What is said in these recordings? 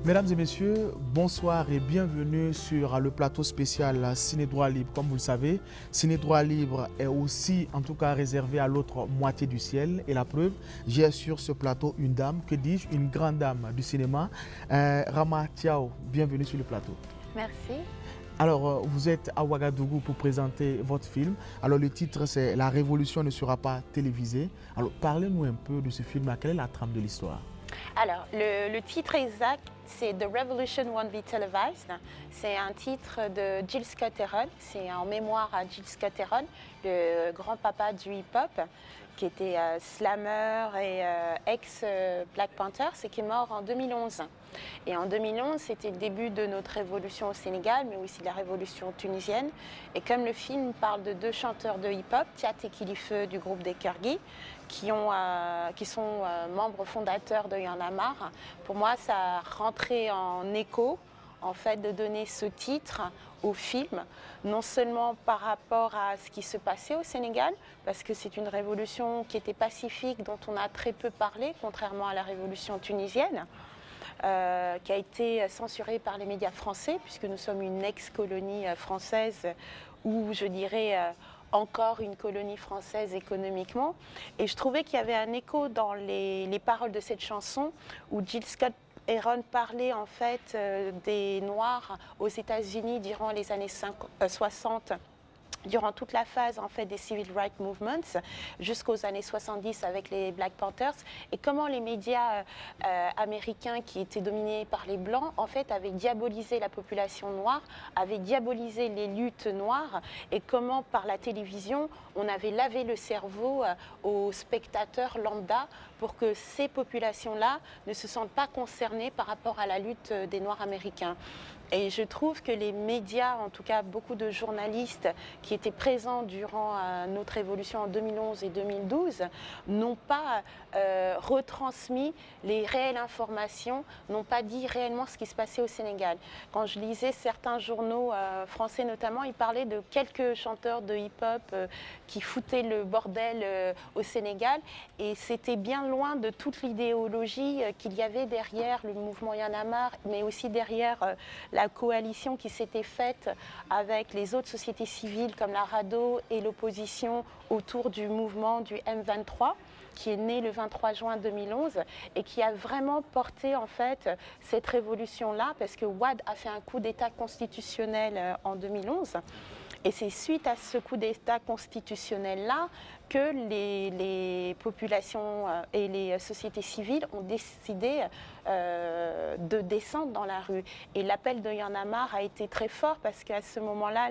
Mesdames et messieurs, bonsoir et bienvenue sur le plateau spécial Ciné Droit Libre. Comme vous le savez, Ciné Droit Libre est aussi en tout cas réservé à l'autre moitié du ciel. Et la preuve, j'ai sur ce plateau une dame, que dis-je, une grande dame du cinéma, Rama Tiao. Bienvenue sur le plateau. Merci. Alors, vous êtes à Ouagadougou pour présenter votre film. Alors, le titre, c'est « La révolution ne sera pas télévisée ». Alors, parlez-nous un peu de ce film. Quelle est la trame de l'histoire? Alors, le titre exact, c'est The Revolution Won't Be Televised. C'est un titre de Gil Scott-Heron. C'est en mémoire à Gil Scott-Heron, le grand-papa du hip-hop, qui était slammer et ex-Black Panther, c'est qui est mort en 2011. Et en 2011, c'était le début de notre révolution au Sénégal, mais aussi de la révolution tunisienne. Et comme le film parle de deux chanteurs de hip-hop, Thiat et Kilifeu du groupe des Kurgis, qui sont membres fondateurs de Y'en a marre, pour moi, ça rentrait en écho, en fait, de donner ce titre au film, non seulement par rapport à ce qui se passait au Sénégal, parce que c'est une révolution qui était pacifique, dont on a très peu parlé, contrairement à la révolution tunisienne, qui a été censurée par les médias français, puisque nous sommes une ex-colonie française, ou je dirais encore une colonie française économiquement. Et je trouvais qu'il y avait un écho dans les paroles de cette chanson, où Gil Scott-Heron parlait en fait des Noirs aux États-Unis durant les années 60, durant toute la phase en fait des Civil Rights Movements jusqu'aux années 70 avec les Black Panthers, et comment les médias américains qui étaient dominés par les Blancs en fait avaient diabolisé la population noire, avaient diabolisé les luttes noires, et comment par la télévision on avait lavé le cerveau aux spectateurs lambda pour que ces populations-là ne se sentent pas concernées par rapport à la lutte des Noirs américains. Et je trouve que les médias, en tout cas beaucoup de journalistes qui étaient présents durant notre révolution en 2011 et 2012, n'ont pas retransmis les réelles informations, n'ont pas dit réellement ce qui se passait au Sénégal. Quand je lisais certains journaux français notamment, ils parlaient de quelques chanteurs de hip-hop qui foutaient le bordel au Sénégal, et c'était bien loin de toute l'idéologie qu'il y avait derrière le mouvement Y'en a marre, mais aussi derrière la coalition qui s'était faite avec les autres sociétés civiles comme la RADDHO et l'opposition autour du mouvement du M23, qui est né le 23 juin 2011 et qui a vraiment porté en fait cette révolution-là, parce que Wade a fait un coup d'État constitutionnel en 2011. Et c'est suite à ce coup d'État constitutionnel-là que les populations et les sociétés civiles ont décidé de descendre dans la rue. Et l'appel de Y'en a marre a été très fort, parce qu'à ce moment-là,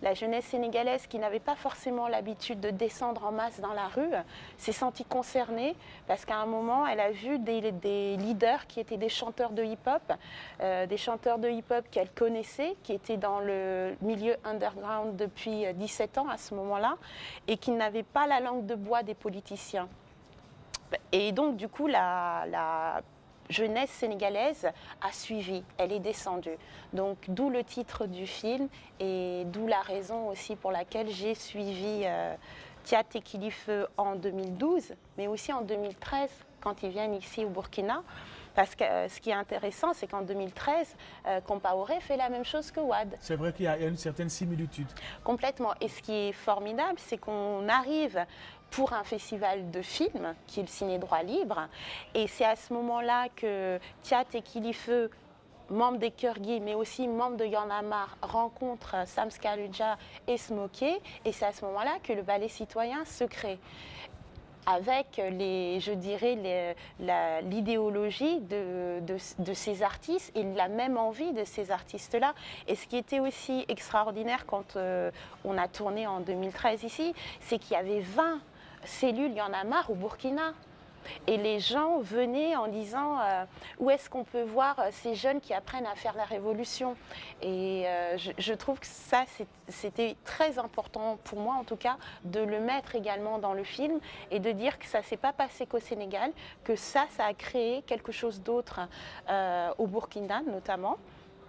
la jeunesse sénégalaise, qui n'avait pas forcément l'habitude de descendre en masse dans la rue, s'est sentie concernée, parce qu'à un moment, elle a vu des leaders qui étaient des chanteurs de hip-hop qu'elle connaissait, qui étaient dans le milieu underground depuis 17 ans à ce moment-là, et qui n'avaient pas la langue de bois des politiciens. Et donc, du coup, la jeunesse sénégalaise a suivi, elle est descendue. Donc, d'où le titre du film, et d'où la raison aussi pour laquelle j'ai suivi Thiat et Kilifeu en 2012, mais aussi en 2013, quand ils viennent ici au Burkina. Parce que ce qui est intéressant, c'est qu'en 2013, Compaoré fait la même chose que Wade. C'est vrai qu'il y a une certaine similitude. Complètement. Et ce qui est formidable, c'est qu'on arrive pour un festival de films, qui est le Ciné Droit Libre, et c'est à ce moment-là que Thiat et Kilifeu, membres des Kurgis, mais aussi membres de Y'en a marre, rencontrent Sam Scaluja et Smokey, et c'est à ce moment-là que le ballet citoyen se crée, avec l'idéologie de ces artistes et la même envie de ces artistes-là. Et ce qui était aussi extraordinaire quand on a tourné en 2013 ici, c'est qu'il y avait 20 cellules Y'en a marre au Burkina. Et les gens venaient en disant où est-ce qu'on peut voir ces jeunes qui apprennent à faire la révolution. Et je trouve que ça, c'était très important pour moi, en tout cas, de le mettre également dans le film, et de dire que ça ne s'est pas passé qu'au Sénégal, que ça a créé quelque chose d'autre au Burkina notamment.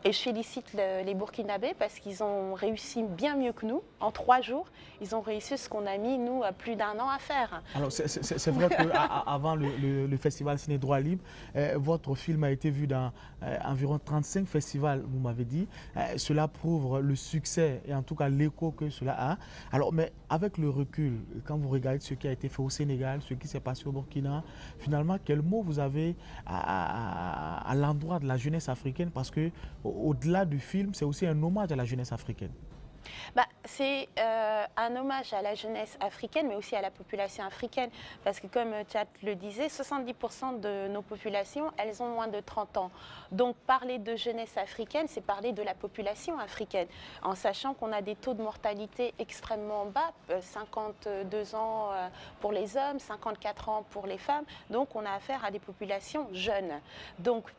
Et je félicite les Burkinabés parce qu'ils ont réussi bien mieux que nous. En 3 jours, ils ont réussi ce qu'on a mis, nous, plus d'1 an à faire. Alors, c'est vrai qu'avant le festival Ciné Droit Libre, votre film a été vu dans environ 35 festivals, vous m'avez dit. Cela prouve le succès et en tout cas l'écho que cela a. Alors, mais avec le recul, quand vous regardez ce qui a été fait au Sénégal, ce qui s'est passé au Burkina, finalement, quel mot vous avez à l'endroit de la jeunesse africaine? Parce que au-delà du film, c'est aussi un hommage à la jeunesse africaine. C'est un hommage à la jeunesse africaine, mais aussi à la population africaine. Parce que comme Tchad le disait, 70% de nos populations, elles ont moins de 30 ans. Donc parler de jeunesse africaine, c'est parler de la population africaine. En sachant qu'on a des taux de mortalité extrêmement bas, 52 ans pour les hommes, 54 ans pour les femmes. Donc on a affaire à des populations jeunes. Donc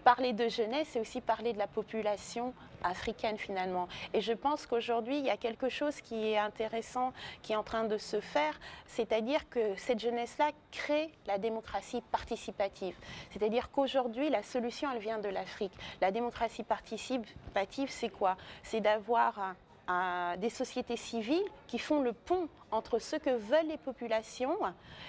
parler de jeunesse, c'est aussi parler de la population africaine finalement. Et je pense qu'aujourd'hui, il y a quelque chose qui est intéressant, qui est en train de se faire, c'est-à-dire que cette jeunesse-là crée la démocratie participative. C'est-à-dire qu'aujourd'hui, la solution, elle vient de l'Afrique. La démocratie participative, c'est quoi? C'est d'avoir des sociétés civiles qui font le pont entre ce que veulent les populations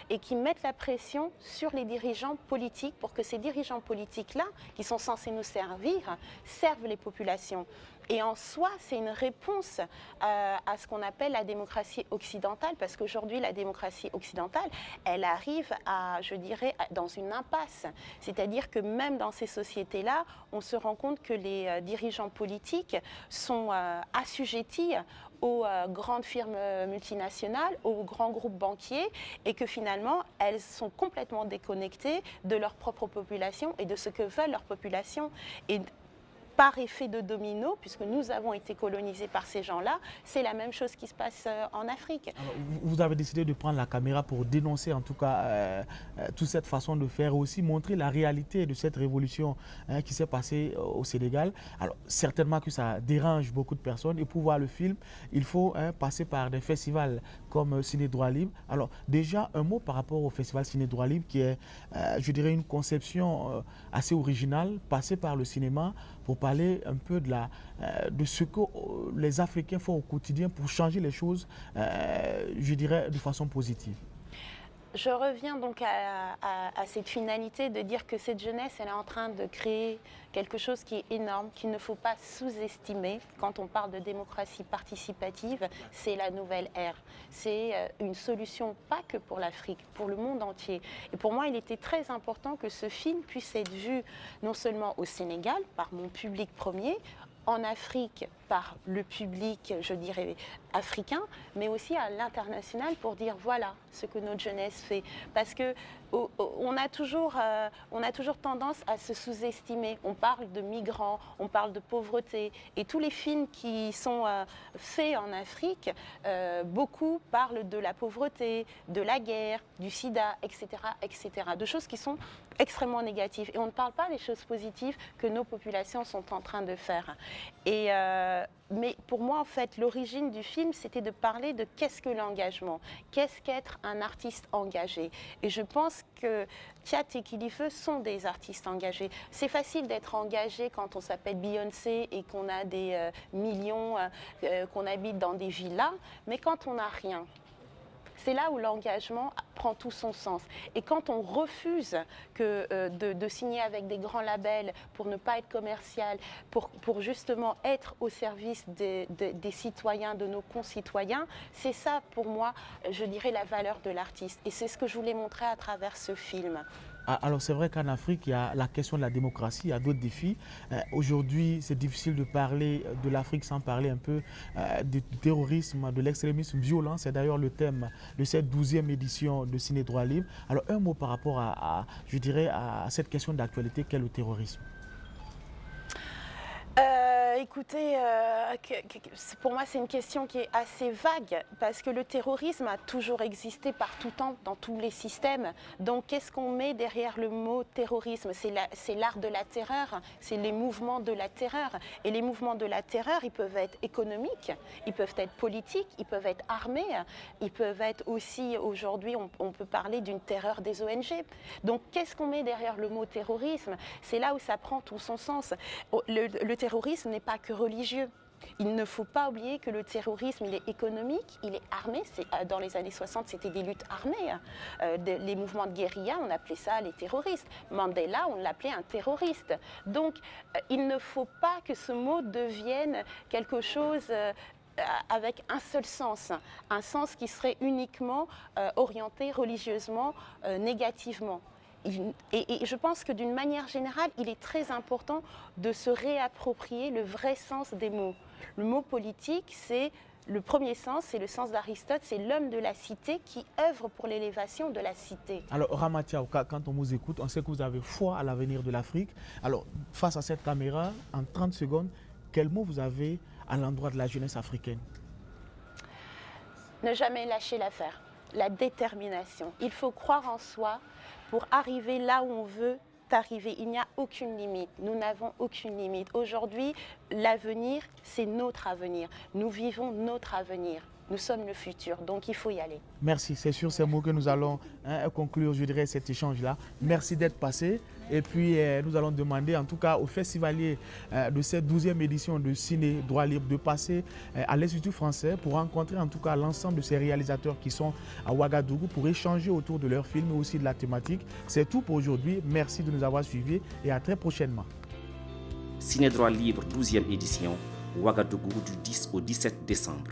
et qui mettent la pression sur les dirigeants politiques pour que ces dirigeants politiques-là, qui sont censés nous servir, servent les populations. Et en soi, c'est une réponse à ce qu'on appelle la démocratie occidentale, parce qu'aujourd'hui, la démocratie occidentale, elle arrive je dirais, dans une impasse. C'est-à-dire que même dans ces sociétés-là, on se rend compte que les dirigeants politiques sont assujettis aux grandes firmes multinationales, aux grands groupes banquiers, et que finalement, elles sont complètement déconnectées de leur propre population et de ce que veulent leur population. Et par effet de domino, puisque nous avons été colonisés par ces gens-là, c'est la même chose qui se passe en Afrique. Alors, vous avez décidé de prendre la caméra pour dénoncer en tout cas toute cette façon de faire, aussi montrer la réalité de cette révolution qui s'est passée au Sénégal. Alors certainement que ça dérange beaucoup de personnes, et pour voir le film, il faut passer par des festivals comme Ciné Droit Libre. Alors déjà, un mot par rapport au festival Ciné Droit Libre qui est, je dirais, une conception assez originale, passée par le cinéma pour parler un peu de ce que les Africains font au quotidien pour changer les choses, je dirais, de façon positive. Je reviens donc à cette finalité de dire que cette jeunesse, elle est en train de créer quelque chose qui est énorme, qu'il ne faut pas sous-estimer. Quand on parle de démocratie participative, c'est la nouvelle ère. C'est une solution pas que pour l'Afrique, pour le monde entier. Et pour moi, il était très important que ce film puisse être vu non seulement au Sénégal, par mon public premier, en Afrique par le public, je dirais, africain, mais aussi à l'international pour dire voilà ce que notre jeunesse fait. Parce que on a toujours tendance à se sous-estimer. On parle de migrants, on parle de pauvreté, et tous les films qui sont faits en Afrique, beaucoup parlent de la pauvreté, de la guerre, du sida, etc., etc., de choses qui sont extrêmement négatives. Et on ne parle pas des choses positives que nos populations sont en train de faire. Mais pour moi, en fait, l'origine du film, c'était de parler de qu'est-ce que l'engagement, qu'est-ce qu'être un artiste engagé. Et je pense que Thiat et Kilifeu sont des artistes engagés. C'est facile d'être engagé quand on s'appelle Beyoncé et qu'on a des millions, qu'on habite dans des villas, mais quand on n'a rien, c'est là où l'engagement prend tout son sens. Et quand on refuse de signer avec des grands labels pour ne pas être commercial, pour justement être au service des citoyens, de nos concitoyens, c'est ça pour moi, je dirais, la valeur de l'artiste. Et c'est ce que je voulais montrer à travers ce film. Alors c'est vrai qu'en Afrique, il y a la question de la démocratie, il y a d'autres défis. Aujourd'hui, c'est difficile de parler de l'Afrique sans parler un peu du terrorisme, de l'extrémisme violent. C'est d'ailleurs le thème de cette 12e édition de Ciné Droit Libre. Alors un mot par rapport je dirais, à cette question d'actualité qu'est le terrorisme. Écoutez, pour moi, c'est une question qui est assez vague parce que le terrorisme a toujours existé par tout temps, dans tous les systèmes. Donc, qu'est-ce qu'on met derrière le mot terrorisme? C'est l'art de la terreur, c'est les mouvements de la terreur. Et les mouvements de la terreur, ils peuvent être économiques, ils peuvent être politiques, ils peuvent être armés, ils peuvent être aussi, aujourd'hui, on peut parler d'une terreur des ONG. Donc, qu'est-ce qu'on met derrière le mot terrorisme? C'est là où ça prend tout son sens. Le terrorisme n'est pas que religieux. Il ne faut pas oublier que le terrorisme, il est économique, il est armé. Dans les années 60, c'était des luttes armées. Les mouvements de guérilla, on appelait ça les terroristes. Mandela, on l'appelait un terroriste. Donc, il ne faut pas que ce mot devienne quelque chose avec un seul sens, un sens qui serait uniquement orienté religieusement, négativement. Et je pense que d'une manière générale, il est très important de se réapproprier le vrai sens des mots. Le mot politique, c'est le premier sens, c'est le sens d'Aristote, c'est l'homme de la cité qui œuvre pour l'élévation de la cité. Alors, Ramatiao, quand on vous écoute, on sait que vous avez foi à l'avenir de l'Afrique. Alors, face à cette caméra, en 30 secondes, quel mot vous avez à l'endroit de la jeunesse africaine? Ne jamais lâcher l'affaire, la détermination. Il faut croire en soi pour arriver là où on veut arriver. Il n'y a aucune limite. Nous n'avons aucune limite. Aujourd'hui, l'avenir, c'est notre avenir. Nous vivons notre avenir. Nous sommes le futur, donc il faut y aller. Merci, c'est sur ces mots que nous allons conclure, je dirais, cet échange-là. Merci d'être passé. Et puis, nous allons demander, en tout cas, aux festivaliers de cette 12e édition de Ciné Droit Libre de passer à l'Institut français pour rencontrer, en tout cas, l'ensemble de ces réalisateurs qui sont à Ouagadougou pour échanger autour de leurs films et aussi de la thématique. C'est tout pour aujourd'hui. Merci de nous avoir suivis et à très prochainement. Ciné Droit Libre, 12e édition, Ouagadougou du 10 au 17 décembre.